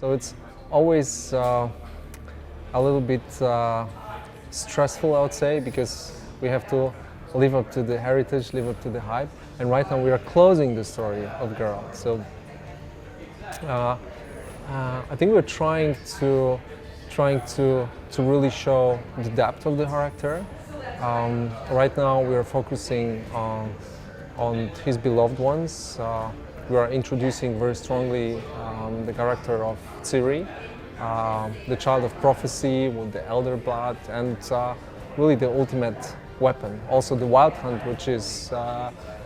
So it's always a little bit stressful, I would say, because we have to live up to the heritage, live up to the hype. And right now we are closing the story of Geralt. So I think we're trying to really show the depth of the character. Right now we are focusing on his beloved ones. We are introducing very strongly the character of Ciri, the child of prophecy with the elder blood, and really the ultimate weapon. Also the wild hunt, which is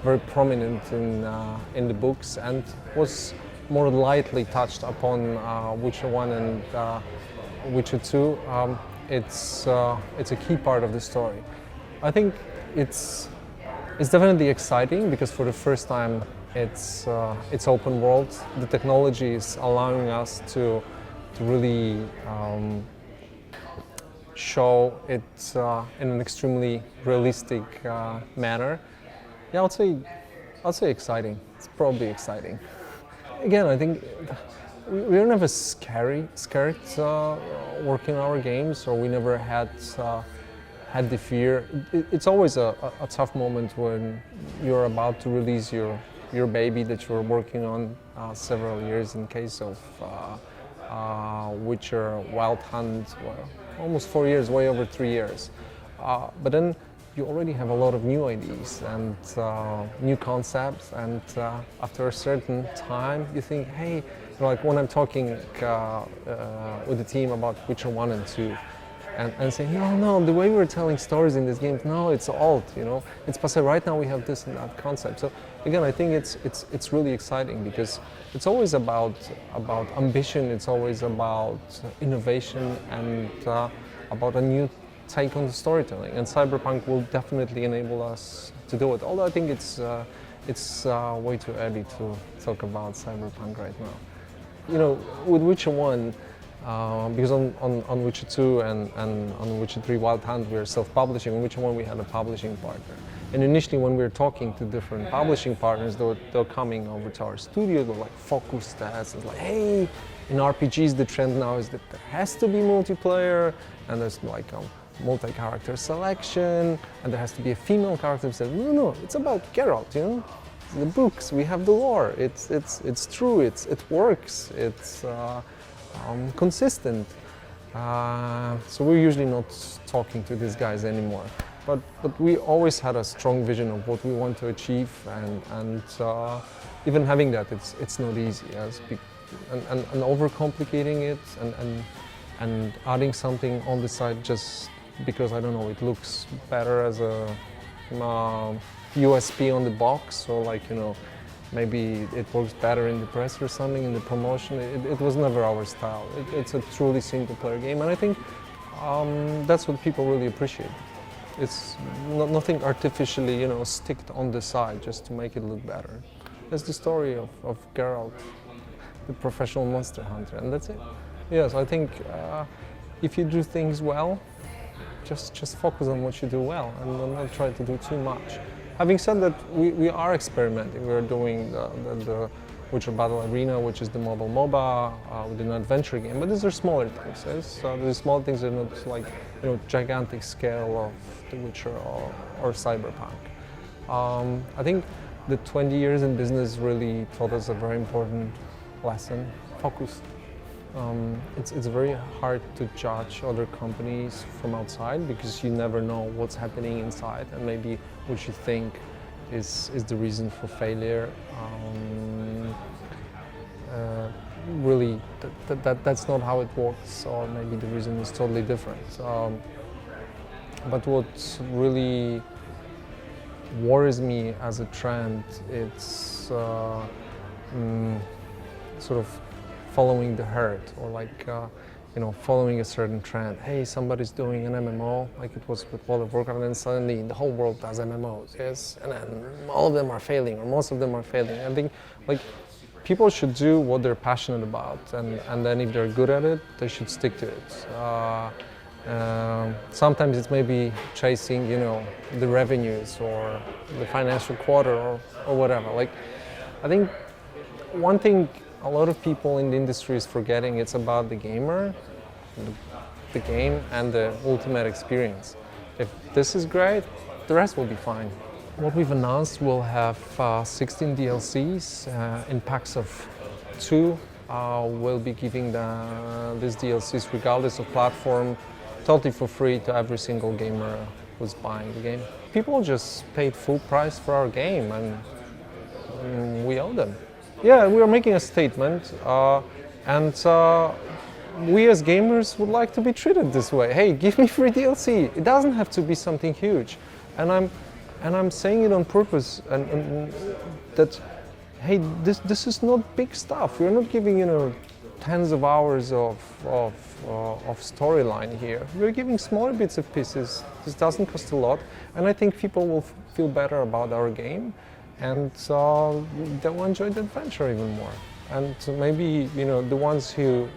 very prominent in the books and was more lightly touched upon Witcher 1 and Witcher 2. It's a key part of the story. I think it's definitely exciting because for the first time it's open world. The technology is allowing us to really show it in an extremely realistic manner. Yeah, I'd say exciting. It's probably exciting. Again, I think we were never scared working on our games, or we never had the fear. It's always a tough moment when you're about to release your baby that you're working on several years. In case of Witcher, Wild Hunt, well, almost 4 years, way over 3 years. But then you already have a lot of new ideas and new concepts, and after a certain time you think, hey, like when I'm talking with the team about Witcher 1 and 2, and say, no, the way we're telling stories in this game, no, it's old, it's passé. Right now we have this and that concept. So again, I think it's really exciting because it's always about ambition, it's always about innovation and about a new take on the storytelling. And Cyberpunk will definitely enable us to do it. Although I think it's way too early to talk about Cyberpunk right now. With Witcher 1, because on Witcher 2 and on Witcher 3 Wild Hunt we are self-publishing. On Witcher 1 we had a publishing partner. And initially when we were talking to different publishing partners, they were coming over to our studio, they were like focused us. It's like, hey, in RPGs the trend now is that there has to be multiplayer, and there's like multi-character selection, and there has to be a female character. Said, no, it's about Geralt, the books, we have the lore, it's true, it works, it's consistent. So we're usually not talking to these guys anymore. But we always had a strong vision of what we want to achieve, and even having that, it's not easy. And overcomplicating it and adding something on the side just because, I don't know, it looks better as a USP on the box, or maybe it works better in the press or something, in the promotion. It was never our style. It's a truly single-player game, and I think that's what people really appreciate. It's nothing artificially, sticked on the side just to make it look better. It's the story of Geralt, the professional monster hunter, and that's it. Yes, I think if you do things well, just focus on what you do well and not try to do too much. Having said that, we are experimenting. We're doing the Witcher Battle Arena, which is the mobile MOBA, with an adventure game, but these are smaller things. Yes? These small things are not like gigantic scale of The Witcher or Cyberpunk. I think the 20 years in business really taught us a very important lesson: focus. It's very hard to judge other companies from outside because you never know what's happening inside, and maybe what you think is the reason for failure. Really, that's not how it works, or maybe the reason is totally different. But what really worries me as a trend, it's sort of following the herd, or following a certain trend. Hey, somebody's doing an MMO, like it was with World of Warcraft, and then suddenly the whole world does MMOs, yes? And then all of them are failing, or most of them are failing. I think people should do what they're passionate about, and then if they're good at it, they should stick to it. Sometimes it's maybe chasing, the revenues or the financial quarter or whatever. I think one thing a lot of people in the industry is forgetting it's about the gamer, the game, and the ultimate experience. If this is great, the rest will be fine. What we've announced, we'll have 16 DLCs in packs of 2. We'll be giving these DLCs regardless of platform, totally for free to every single gamer who's buying the game. People just paid full price for our game, and we owe them. Yeah, we are making a statement, and we as gamers would like to be treated this way. Hey, give me free DLC. It doesn't have to be something huge, and I'm saying it on purpose, and that, hey, this is not big stuff. We're not giving tens of hours of storyline here. We're giving smaller bits of pieces. This doesn't cost a lot, and I think people will feel better about our game, and they'll enjoy the adventure even more. And maybe the ones who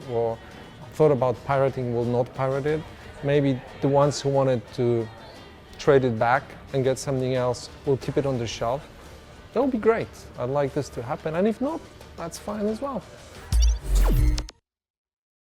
thought about pirating will not pirate it. Maybe the ones who wanted to trade it back and get something else will keep it on the shelf. That would be great. I'd like this to happen, and if not, that's fine as well.